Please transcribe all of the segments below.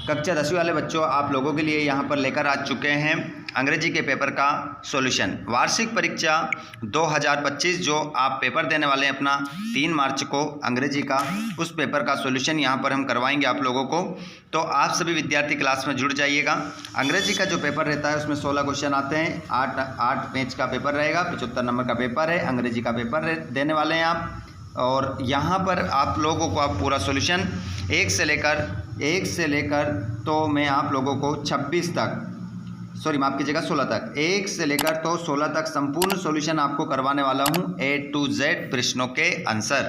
कक्षा 10वीं वाले बच्चों, आप लोगों के लिए यहाँ पर लेकर आ चुके हैं अंग्रेजी के पेपर का सॉल्यूशन। वार्षिक परीक्षा 2025 जो आप पेपर देने वाले हैं अपना 3 मार्च को अंग्रेजी का, उस पेपर का सॉल्यूशन यहाँ पर हम करवाएंगे आप लोगों को। तो आप सभी विद्यार्थी क्लास में जुड़ जाइएगा। अंग्रेजी का जो पेपर रहता है उसमें 16 क्वेश्चन आते हैं, 8 पेज का पेपर रहेगा, 75 नंबर का पेपर है, अंग्रेजी का पेपर देने वाले हैं आप। और यहाँ पर आप लोगों को आप पूरा सॉल्यूशन एक से लेकर तो मैं आप लोगों को 26 तक, सॉरी माफ़ कीजिएगा 16 तक, 1 से लेकर तो 16 तक संपूर्ण सॉल्यूशन आपको करवाने वाला हूँ, A to Z प्रश्नों के आंसर।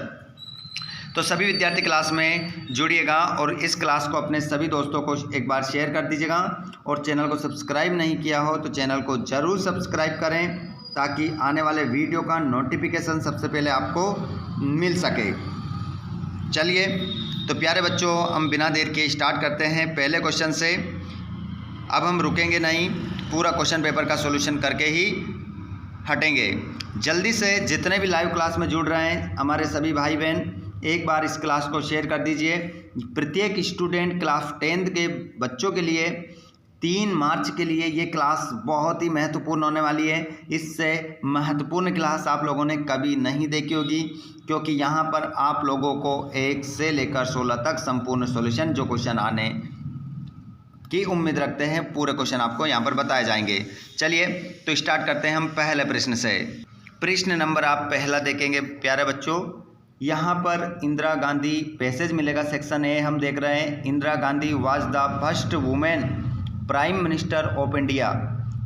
तो सभी विद्यार्थी क्लास में जुड़िएगा और इस क्लास को अपने सभी दोस्तों को एक बार शेयर कर दीजिएगा। और चैनल को सब्सक्राइब नहीं किया हो तो चैनल को ज़रूर सब्सक्राइब करें ताकि आने वाले वीडियो का नोटिफिकेशन सबसे पहले आपको मिल सके। चलिए तो प्यारे बच्चों, हम बिना देर के स्टार्ट करते हैं पहले क्वेश्चन से। अब हम रुकेंगे नहीं, पूरा क्वेश्चन पेपर का सॉल्यूशन करके ही हटेंगे। जल्दी से जितने भी लाइव क्लास में जुड़ रहे हैं हमारे सभी भाई बहन, एक बार इस क्लास को शेयर कर दीजिए। प्रत्येक स्टूडेंट क्लास 10th के बच्चों के लिए 3 मार्च के लिए ये क्लास बहुत ही महत्वपूर्ण होने वाली है। इससे महत्वपूर्ण क्लास आप लोगों ने कभी नहीं देखी होगी, क्योंकि यहाँ पर आप लोगों को 1 से लेकर 16 तक संपूर्ण सॉल्यूशन जो क्वेश्चन आने की उम्मीद रखते हैं, पूरे क्वेश्चन आपको यहाँ पर बताए जाएंगे। चलिए तो स्टार्ट करते हैं हम पहले प्रश्न से। प्रश्न नंबर आप पहला देखेंगे प्यारे बच्चों। यहाँ पर इंदिरा गांधी पैसेज मिलेगा, सेक्शन ए हम देख रहे हैं। Indira Gandhi was the first women prime minister of India.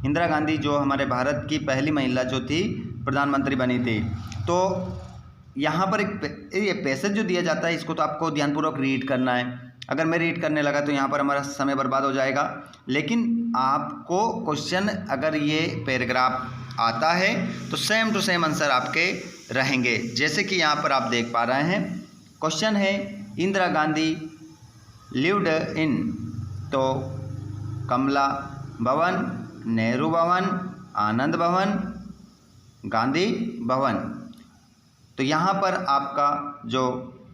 Indira Gandhi जो हमारे भारत की पहली महिला जो थी प्रधानमंत्री बनी थी। तो यहाँ पर ये पैसेज जो दिया जाता है इसको तो आपको ध्यानपूर्वक रीड करना है। अगर मैं रीड करने लगा तो यहाँ पर हमारा समय बर्बाद हो जाएगा, लेकिन आपको क्वेश्चन अगर ये पैराग्राफ आता है तो सेम टू सेम आंसर आपके रहेंगे। जैसे कि यहाँ पर आप देख पा रहे हैं, क्वेश्चन है इंदिरा गांधी लिव्ड इन, तो कमला भवन, नेहरू भवन, आनंद भवन, गांधी भवन। तो यहाँ पर आपका जो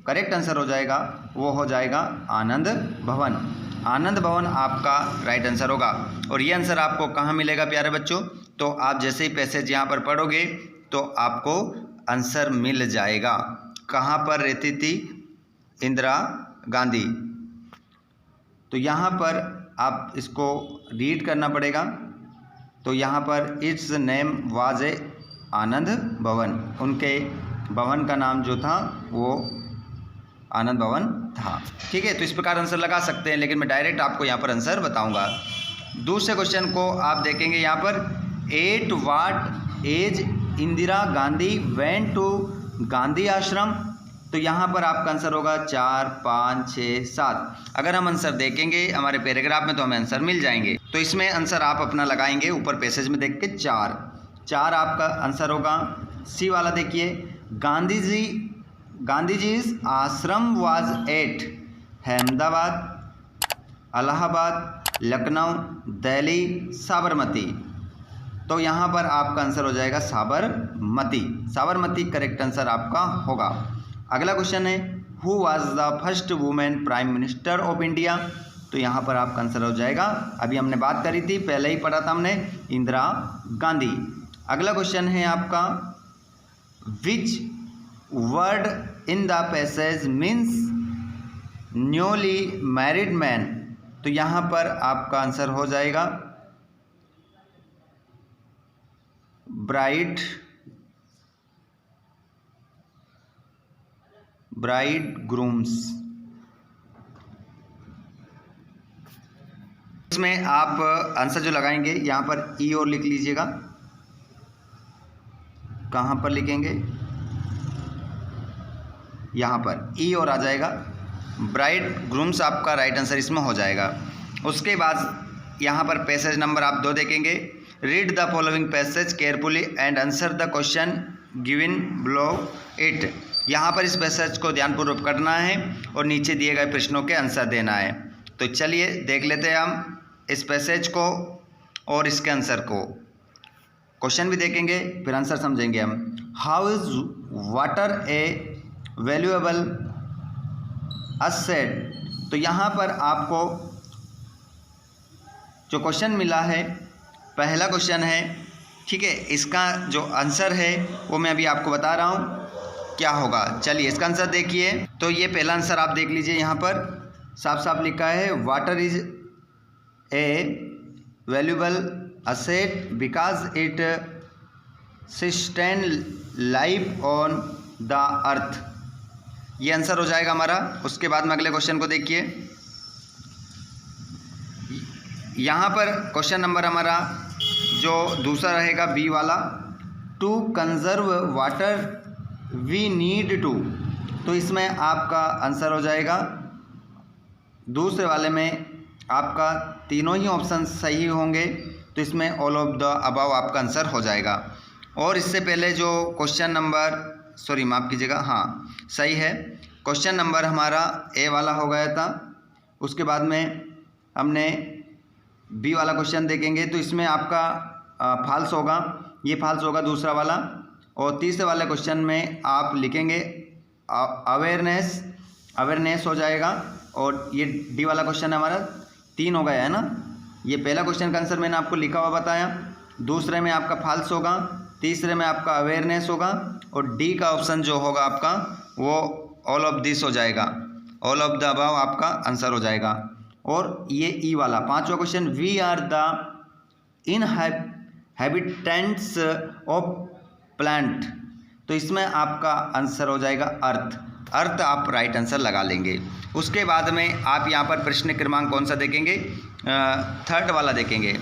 करेक्ट आंसर हो जाएगा वो हो जाएगा आनंद भवन। आनंद भवन आपका राइट आंसर होगा। और ये आंसर आपको कहाँ मिलेगा प्यारे बच्चों? तो आप जैसे ही पैसेज यहाँ पर पढ़ोगे तो आपको आंसर मिल जाएगा। कहाँ पर रहती थी इंदिरा गांधी? तो यहाँ पर आप इसको रीड करना पड़ेगा। तो यहाँ पर इट्स नेम वाज ए आनंद भवन, उनके भवन का नाम जो था वो आनंद भवन था। ठीक है, तो इस प्रकार आंसर लगा सकते हैं, लेकिन मैं डायरेक्ट आपको यहाँ पर आंसर बताऊंगा। दूसरे क्वेश्चन को आप देखेंगे यहाँ पर, at what age Indira Gandhi went to Gandhi Ashram. तो यहाँ पर आपका आंसर होगा 4, 5, 6, 7। अगर हम आंसर देखेंगे हमारे पैराग्राफ में तो हमें आंसर मिल जाएंगे। तो इसमें आंसर आप अपना लगाएंगे ऊपर पैसेज में देख के 4 आपका आंसर होगा। सी वाला देखिए, गांधी जी आश्रम वाज एट अहमदाबाद, इलाहाबाद, लखनऊ, दिल्ली, साबरमती। तो यहाँ पर आपका आंसर हो जाएगा साबरमती करेक्ट आंसर आपका होगा। अगला क्वेश्चन है, who was the first women prime minister of India. तो यहाँ पर आपका आंसर हो जाएगा, अभी हमने बात करी थी, पहले ही पढ़ा था हमने, इंदिरा गांधी। अगला क्वेश्चन है आपका, which word in the passage means newly married man. तो यहाँ पर आपका आंसर हो जाएगा ब्राइड ग्रूम्स। इसमें आप आंसर जो लगाएंगे यहाँ पर ई और लिख लीजिएगा। कहाँ पर लिखेंगे? यहाँ पर ई और आ जाएगा, ब्राइड ग्रूम्स आपका राइट आंसर इसमें हो जाएगा। उसके बाद यहाँ पर पैसेज नंबर आप 2 देखेंगे, read the following passage carefully and answer the question given below it. यहाँ पर इस पैसेज को ध्यानपूर्वक करना है और नीचे दिए गए प्रश्नों के आंसर देना है। तो चलिए देख लेते हैं हम इस पैसेज को और इसके आंसर को। क्वेश्चन भी देखेंगे फिर आंसर समझेंगे हम। How is water A valuable asset. तो यहाँ पर आपको जो क्वेश्चन मिला है पहला क्वेश्चन है, ठीक है। इसका जो आंसर है वो मैं अभी आपको बता रहा हूँ क्या होगा। चलिए इसका आंसर देखिए। तो ये पहला आंसर आप देख लीजिए, यहाँ पर साफ साफ लिखा है water is a valuable asset because it sustain life on the earth. ये आंसर हो जाएगा हमारा। उसके बाद में अगले क्वेश्चन को देखिए। यहाँ पर क्वेश्चन नंबर हमारा जो दूसरा रहेगा बी वाला, to conserve water we need to. तो इसमें आपका आंसर हो जाएगा, दूसरे वाले में आपका तीनों ही ऑप्शन सही होंगे, तो इसमें ऑल ऑफ द अबव आपका आंसर हो जाएगा। और इससे पहले जो क्वेश्चन नंबर, सॉरी माफ़ कीजिएगा, हाँ सही है, क्वेश्चन नंबर हमारा ए वाला हो गया था। उसके बाद में हमने बी वाला क्वेश्चन देखेंगे, तो इसमें आपका फाल्स होगा, ये फाल्स होगा दूसरा वाला। और तीसरे वाले क्वेश्चन में आप लिखेंगे अवेयरनेस हो जाएगा। और ये डी वाला क्वेश्चन हमारा 3 हो गया है ना। ये पहला क्वेश्चन का आंसर मैंने आपको लिखा हुआ बताया, दूसरे में आपका फाल्स होगा, तीसरे में आपका अवेयरनेस होगा, और डी का ऑप्शन जो होगा आपका वो ऑल ऑफ दिस हो जाएगा, ऑल ऑफ द अबव आपका आंसर हो जाएगा। और ये ई वाला पांचवा question, we are the inhabitants of plant, तो इसमें आपका आंसर हो जाएगा अर्थ आप राइट आंसर लगा लेंगे। उसके बाद में आप यहाँ पर प्रश्न क्रमांक कौन सा देखेंगे, थर्ड वाला देखेंगे।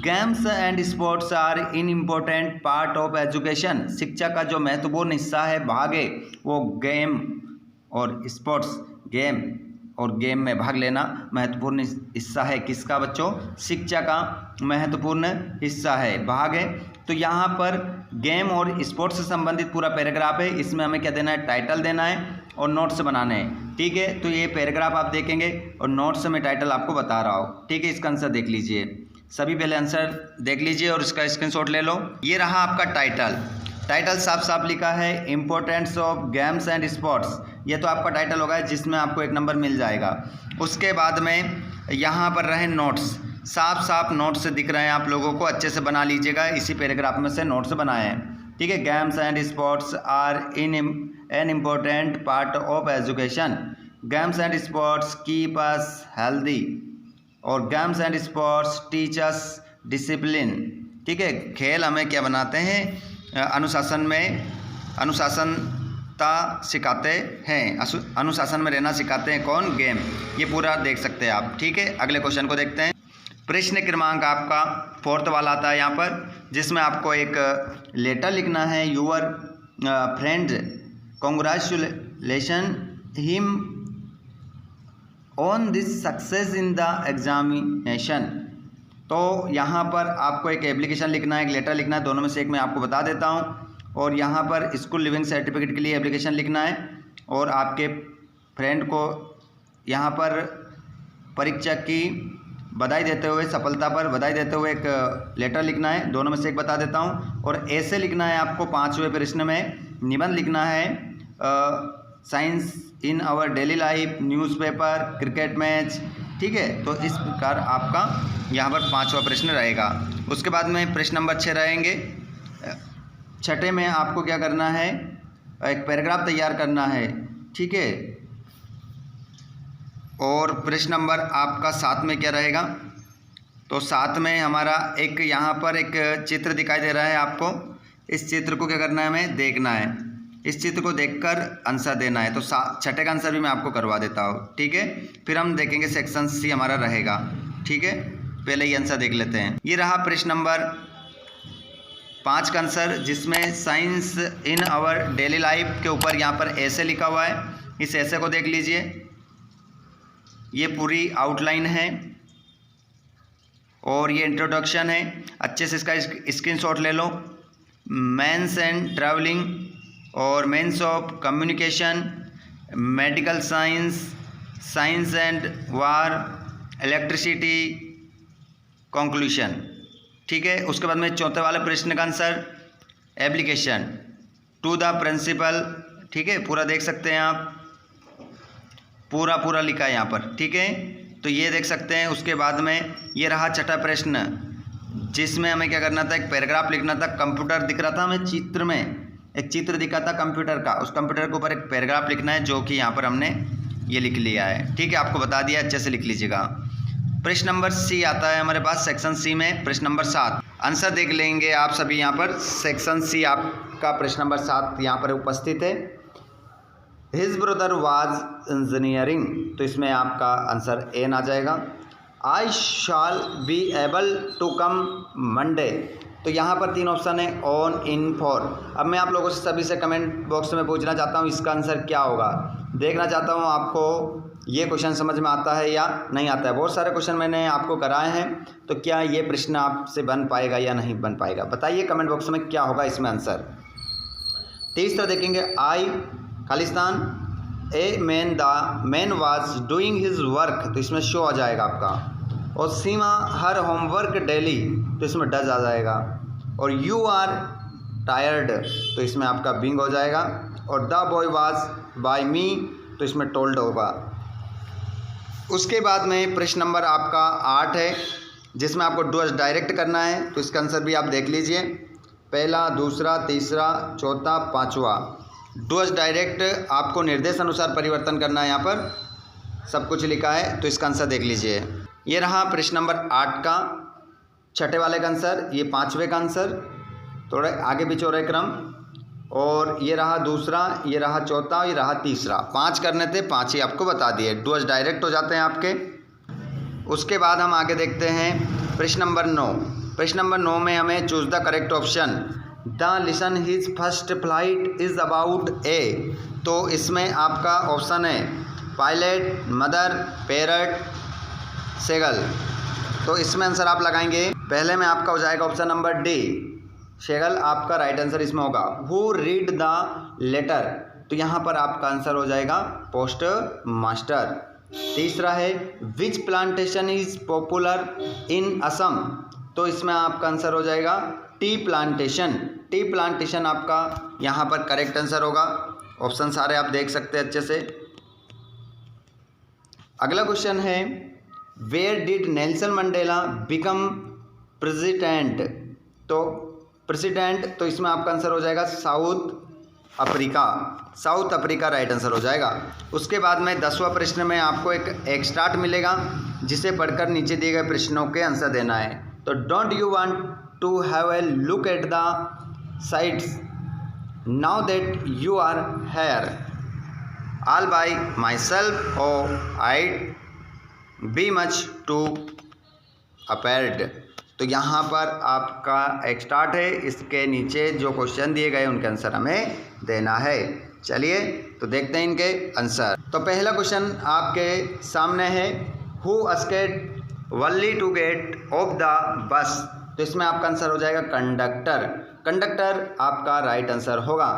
Games and sports are in important part of education. शिक्षा का जो महत्वपूर्ण हिस्सा है, भाग है, वो गेम और स्पोर्ट्स, गेम और गेम में भाग लेना महत्वपूर्ण हिस्सा है किसका बच्चों, शिक्षा का महत्वपूर्ण हिस्सा है, भाग है। तो यहाँ पर गेम और स्पोर्ट्स से संबंधित पूरा पैराग्राफ है, इसमें हमें क्या देना है, टाइटल देना है और नोट्स बनाने हैं, ठीक है। तो ये पैराग्राफ आप देखेंगे और नोट्स में टाइटल आपको बता रहा हूँ, ठीक है। इसका आंसर देख लीजिए, सभी पहले आंसर देख लीजिए और इसका स्क्रीनशॉट ले लो। ये रहा आपका टाइटल साफ साफ लिखा है importance of games and sports, ये तो आपका टाइटल होगा जिसमें आपको 1 नंबर मिल जाएगा। उसके बाद में यहाँ पर रहे नोट्स, साफ साफ नोट्स दिख रहे हैं आप लोगों को, अच्छे से बना लीजिएगा, इसी पैराग्राफ में से नोट्स बनाए हैं, ठीक है। Games and sports are in an important part of education, games and sports keep us healthy, और games and sports teach us discipline, ठीक है। खेल हमें क्या बनाते हैं, अनुशासन में अनुशासनता सिखाते हैं, अनुशासन में रहना सिखाते हैं, कौन, गेम। ये पूरा देख सकते हैं आप, ठीक है। अगले क्वेश्चन को देखते हैं। प्रश्न क्रमांक आपका 4th वाला आता है यहाँ पर, जिसमें आपको एक लेटर लिखना है, your friend congratulation him on this success in the examination. तो यहाँ पर आपको एक एप्लीकेशन लिखना है, एक लेटर लिखना है, दोनों में से एक मैं आपको बता देता हूँ। और यहाँ पर स्कूल लिविंग सर्टिफिकेट के लिए एप्लीकेशन लिखना है, और आपके फ्रेंड को यहाँ पर परीक्षा की बधाई देते हुए, सफलता पर बधाई देते हुए एक लेटर लिखना है, दोनों में से एक बता देता हूँ। और ऐसे लिखना है आपको 5वें प्रश्न में, निबंध लिखना है science in our daily life, newspaper, cricket match, ठीक है। तो इस प्रकार आपका यहाँ पर 5वां प्रश्न रहेगा। उसके बाद में प्रश्न नंबर 6 रहेंगे। 6ठे में आपको क्या करना है, एक पैराग्राफ तैयार करना है, ठीक है। और प्रश्न नंबर आपका 7 में क्या रहेगा, तो 7 में हमारा एक यहाँ पर एक चित्र दिखाई दे रहा है आपको, इस चित्र को क्या करना है, हमें देखना है, इस चित्र को देखकर आंसर देना है। तो 6ठे का आंसर भी मैं आपको करवा देता हूँ, ठीक है। फिर हम देखेंगे सेक्शन सी हमारा रहेगा, ठीक है। पहले ये आंसर देख लेते हैं। ये रहा प्रश्न नंबर 5 का आंसर, जिसमें science in our daily life के ऊपर यहाँ पर ऐसे लिखा हुआ है। इस ऐसे को देख लीजिए, ये पूरी आउटलाइन है और ये इंट्रोडक्शन है, अच्छे से इसका स्क्रीनशॉट ले लो। मेंस एंड ट्रैवलिंग और means of communication, medical science, science and war, electricity, conclusion, ठीक है। उसके बाद में 4थे वाले प्रश्न का answer application to the principal, ठीक है। पूरा देख सकते हैं आप, पूरा लिखा है यहाँ पर, ठीक है। तो ये देख सकते हैं। उसके बाद में ये रहा छठा प्रश्न, जिसमें हमें क्या करना था, एक पैराग्राफ लिखना था। कंप्यूटर दिख रहा था हमें चित्र में, एक चित्र दिखा था कंप्यूटर का, उस कंप्यूटर के ऊपर एक पैराग्राफ लिखना है, जो कि यहाँ पर हमने ये लिख लिया है। ठीक है, आपको बता दिया, अच्छे से लिख लीजिएगा। प्रश्न नंबर सी आता है हमारे पास सेक्शन सी में, प्रश्न नंबर 7। आंसर देख लेंगे आप सभी यहाँ पर। सेक्शन सी आपका प्रश्न नंबर 7 यहाँ पर उपस्थित है। हिज ब्रदर वाज इंजीनियरिंग, तो इसमें आपका आंसर एन आ जाएगा। I shall be able to come Monday, तो यहाँ पर 3 ऑप्शन है, ऑन, इन, फॉर। अब मैं आप लोगों से सभी से कमेंट बॉक्स में पूछना चाहता हूँ इसका आंसर क्या होगा। देखना चाहता हूँ आपको ये क्वेश्चन समझ में आता है या नहीं आता है। बहुत सारे क्वेश्चन मैंने आपको कराए हैं, तो क्या ये प्रश्न आपसे बन पाएगा या नहीं बन पाएगा, बताइए कमेंट बॉक्स में क्या होगा इसमें आंसर। तीसरा देखेंगे, I Khalistan a man was doing his work, तो इसमें शो आ जाएगा आपका। और सीमा हर होमवर्क डेली, तो इसमें डज आ जाएगा। और यू आर टायर्ड, तो इसमें आपका बिंग हो जाएगा। और द बॉय वाज बाय मी, तो इसमें टोल्ड होगा। उसके बाद में प्रश्न नंबर आपका 8 है, जिसमें आपको डूज डायरेक्ट करना है, तो इसका आंसर भी आप देख लीजिए। पहला, दूसरा, तीसरा, चौथा, पांचवा। डूज डायरेक्ट आपको निर्देश अनुसार परिवर्तन करना है, यहाँ पर सब कुछ लिखा है, तो इसका आंसर देख लीजिए। ये रहा प्रश्न नंबर 8 का छठे वाले का आंसर, ये 5वें का आंसर, थोड़े आगे पीछे हो रहे क्रम। और ये रहा दूसरा, ये रहा चौथा, ये रहा तीसरा। 5 करने थे, 5 ही आपको बता दिए, डूज डायरेक्ट हो जाते हैं आपके। उसके बाद हम आगे देखते हैं प्रश्न नंबर 9। प्रश्न नंबर 9 में हमें choose the correct option. The listen his first flight is about a, तो इसमें आपका ऑप्शन है पायलट, मदर, पैरट, सेगल, तो इसमें आंसर आप लगाएंगे। पहले में आपका हो जाएगा ऑप्शन नंबर डी, सेगल आपका राइट आंसर इसमें होगा। हु रीड द लेटर, तो यहाँ पर आपका आंसर हो जाएगा पोस्ट मास्टर। तीसरा है which plantation is popular in Assam, तो इसमें आपका आंसर हो जाएगा टी प्लांटेशन। टी प्लांटेशन आपका यहाँ पर करेक्ट आंसर होगा। ऑप्शन सारे आप देख सकते हैं अच्छे से। अगला क्वेश्चन है where did Nelson Mandela become president, तो प्रेसिडेंट, तो इसमें आपका आंसर हो जाएगा South Africa. South Africa right answer हो जाएगा। उसके बाद में 10वां प्रश्न में आपको एक एक्सट्राक्ट मिलेगा, जिसे पढ़कर नीचे दिए गए प्रश्नों के आंसर देना है। तो don't you want to have a look at the sights now that you are here all by myself और I'd be much too afraid, तो यहाँ पर आपका एक स्टार्ट है। इसके नीचे जो क्वेश्चन दिए गए उनके आंसर हमें देना है। चलिए तो देखते हैं इनके आंसर। तो पहला क्वेश्चन आपके सामने है who escaped Valli to get off the bus, तो इसमें आपका आंसर हो जाएगा कंडक्टर। कंडक्टर आपका राइट आंसर होगा।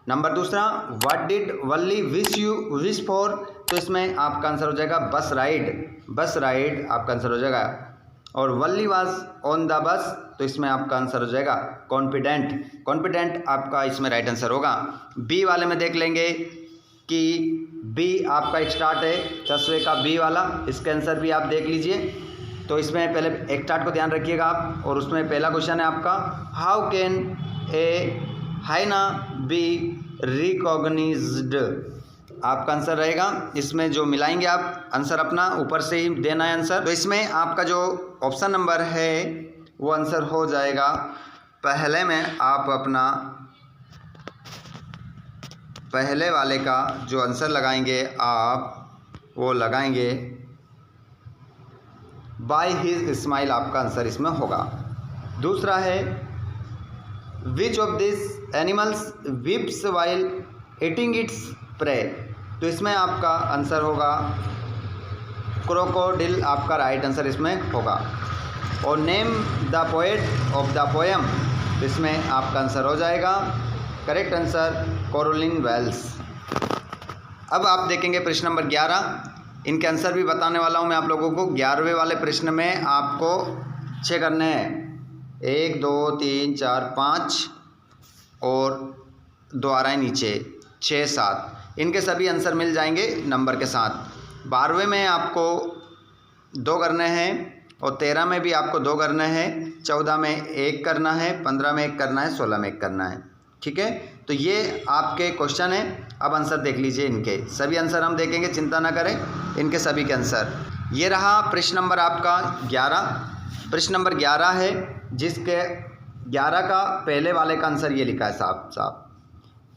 नंबर दूसरा, what did Valli wish for, तो इसमें आपका आंसर हो जाएगा बस राइड। बस राइड आपका आंसर हो जाएगा। और वल्ली वाज ऑन द बस, तो इसमें आपका आंसर हो जाएगा कॉन्फिडेंट। कॉन्फिडेंट आपका इसमें राइट आंसर होगा। बी वाले में देख लेंगे कि बी आपका एक स्टार्ट है 10वें का बी वाला, इसका आंसर भी आप देख लीजिए। तो इसमें पहले एक स्टार्ट को ध्यान रखिएगा आप। और उसमें पहला क्वेश्चन है आपका हाउ कैन ए हाइना बी रिकॉग्निज्ड, आपका आंसर रहेगा। इसमें जो मिलाएंगे आप आंसर अपना ऊपर से ही देना है आंसर। तो इसमें आपका जो ऑप्शन नंबर है वो आंसर हो जाएगा। पहले में आप अपना पहले वाले का जो आंसर लगाएंगे आप वो लगाएंगे बाय हिज स्माइल, आपका आंसर इसमें होगा। दूसरा है which of this animals chips while eating its prey, तो इसमें आपका आंसर होगा क्रोकोडिल, आपका राइट आंसर इसमें होगा। और name the poet of the poem, तो इसमें आपका आंसर हो जाएगा करेक्ट आंसर कोरोलिन वेल्स। अब आप देखेंगे प्रश्न नंबर 11, इनके आंसर भी बताने वाला हूं मैं आप लोगों को। 11वें वाले प्रश्न में आपको 6 करने हैं, 1 2 3 4 5 और 2 आ रहा है नीचे 6 7, इनके सभी आंसर मिल जाएंगे नंबर के साथ। 12वें में आपको 2 करने हैं और 13 में भी आपको 2 करने हैं, 14 में 1 करना है, 15 में 1 करना है, 16 में 1 करना है। ठीक है, तो ये आपके क्वेश्चन हैं। अब आंसर देख लीजिए इनके, सभी आंसर हम देखेंगे, चिंता ना करें, इनके सभी के आंसर। ये रहा प्रश्न नंबर आपका 11। प्रश्न नंबर 11 है, जिसके 11 का पहले वाले का आंसर ये लिखा है साफ।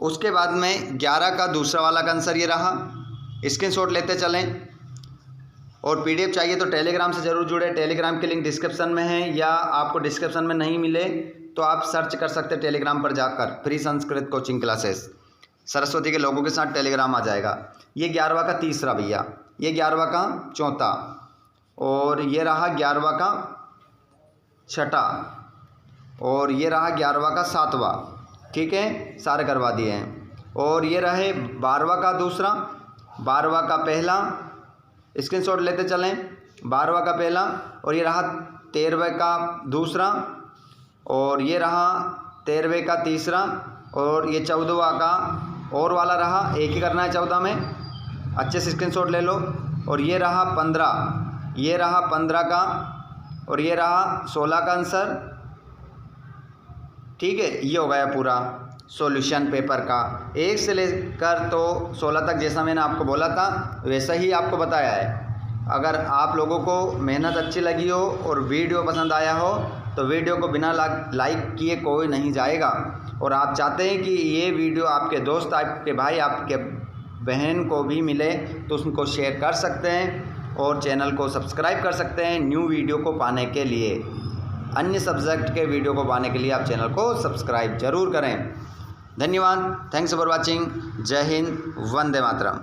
उसके बाद में 11 का दूसरा वाला का आंसर ये रहा। स्क्रीनशॉट लेते चलें। और पीडीएफ चाहिए तो टेलीग्राम से ज़रूर जुड़े। टेलीग्राम की लिंक डिस्क्रिप्शन में है, या आपको डिस्क्रिप्शन में नहीं मिले तो आप सर्च कर सकते हैं टेलीग्राम पर जाकर, free Sanskrit coaching classes Saraswati के लोगों के साथ टेलीग्राम आ जाएगा। ये 11वां का तीसरा भैया, ये 11वां का चौथा, और ये रहा 11वां का छठा, और ये रहा 11वां का 7वां। ठीक है, सारे करवा दिए हैं। और ये रहे 12वां का दूसरा, 12वां का पहला, स्क्रीनशॉट लेते चलें, 12वां का पहला, और ये रहा 13वें का दूसरा, और ये रहा 13वें का तीसरा, और ये 14वां का और वाला रहा, एक ही करना है 14 में, अच्छे से स्क्रीनशॉट ले लो। और ये रहा 15, ये रहा 15 का, और ये रहा 16 का आंसर। ठीक है, ये हो गया पूरा सॉल्यूशन पेपर का, 1 से लेकर तो 16 तक जैसा मैंने आपको बोला था वैसा ही आपको बताया है। अगर आप लोगों को मेहनत अच्छी लगी हो और वीडियो पसंद आया हो तो वीडियो को बिना लाइक किए कोई नहीं जाएगा। और आप चाहते हैं कि ये वीडियो आपके दोस्त, आपके भाई, आपके बहन को भी मिले तो उसको शेयर कर सकते हैं, और चैनल को सब्सक्राइब कर सकते हैं न्यू वीडियो को पाने के लिए। अन्य सब्जेक्ट के वीडियो को पाने के लिए आप चैनल को सब्सक्राइब जरूर करें। धन्यवाद, थैंक्स फॉर वॉचिंग। जय हिंद, वंदे मातरम।